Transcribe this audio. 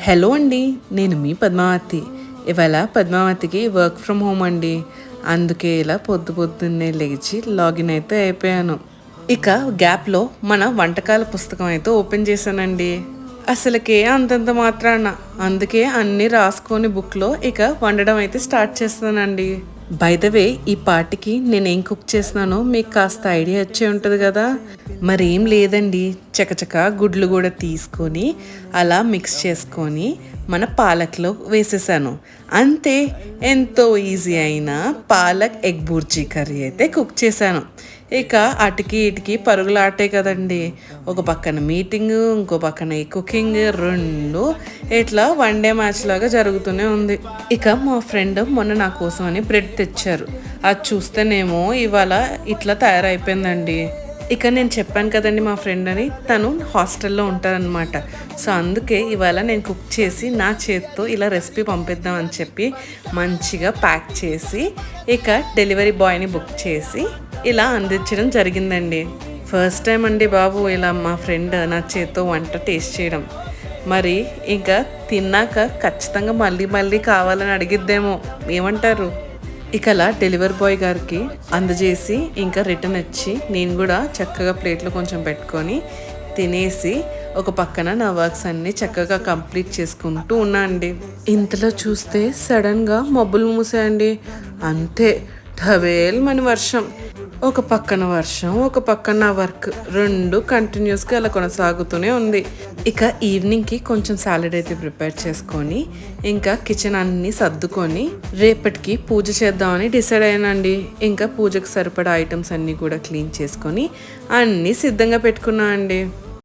Hello అండి, నేను మీ పద్మావతి. ఇవాళ పద్మావతికి వర్క్ ఫ్రమ్ హోమ్ అండి. అందుకే ఇలా పొద్దున్నే లేచి లాగిన్ అయితే అయిపోయాను. ఇక గ్యాప్లో మన వంటకాల పుస్తకం అయితే ఓపెన్ చేశానండి. అసలుకే అంతంత మాత్రాన, అందుకే అన్నీ రాసుకొని బుక్లో ఇక వండడం అయితే స్టార్ట్ చేస్తానండి. బై ద వే, ఈ పార్టీకి నేనేం కుక్ చేస్తున్నానో మీకు కాస్త ఐడియా వచ్చే ఉంటుంది కదా. మరేం లేదండి, చకచక గుడ్లు కూడా తీసుకొని అలా మిక్స్ చేసుకొని మన పాలక్లో వేసేసాను. అంతే, ఎంతో ఈజీ అయిన పాలక్ ఎగ్ బుర్జీ కర్రీ అయితే కుక్ చేశాను. ఇక అటుకి ఇటుకి పరుగులు ఆటే కదండి. ఒక పక్కన మీటింగ్, ఇంకో పక్కన ఈ కుకింగ్, రెండు ఇట్లా వన్ డే మ్యాచ్ లాగా జరుగుతూనే ఉంది. ఇక మా ఫ్రెండ్ మొన్న నా కోసం అని బ్రెడ్ తెచ్చారు. అది చూస్తేనేమో ఇవాళ ఇట్లా తయారైపోయిందండి. ఇక నేను చెప్పాను కదండి మా ఫ్రెండ్ అని, తను హాస్టల్లో ఉంటారనమాట. సో అందుకే ఇవాళ నేను కుక్ చేసి నా చేతితో ఇలా రెసిపీ పంపిద్దామని చెప్పి మంచిగా ప్యాక్ చేసి ఇక డెలివరీ బాయ్ని బుక్ చేసి ఇలా అందించడం జరిగిందండి. ఫస్ట్ టైం అండి బాబు ఇలా మా ఫ్రెండ్ నా చేతితో వంట టేస్ట్ చేయడం. మరి ఇంకా తిన్నాక ఖచ్చితంగా మళ్ళీ కావాలని అడిగిద్దేమో, ఏమంటారు? ఇక అలా డెలివరీ బాయ్ గారికి అందజేసి ఇంకా రిటర్న్ వచ్చి నేను కూడా చక్కగా ప్లేట్లో కొంచెం పెట్టుకొని తినేసి ఒక పక్కన నా వర్క్స్ అన్నీ చక్కగా కంప్లీట్ చేసుకుంటూ ఉన్నా అండి. ఇంతలో చూస్తే సడన్గా మబ్బులు మూసాయండి. అంతే, ఢవేల్ మన వర్షం. ఒక పక్కన వర్షం, ఒక పక్కన వర్క్, రెండు కంటిన్యూస్గా అలా కొనసాగుతూనే ఉంది. ఇక ఈవినింగ్కి కొంచెం సాలడ్ అయితే ప్రిపేర్ చేసుకొని ఇంకా కిచెన్ అన్నీ సర్దుకొని రేపటికి పూజ చేద్దామని డిసైడ్ అయ్యానండి. ఇంకా పూజకు సరిపడా ఐటమ్స్ అన్నీ కూడా క్లీన్ చేసుకొని అన్నీ సిద్ధంగా పెట్టుకున్నా అండి.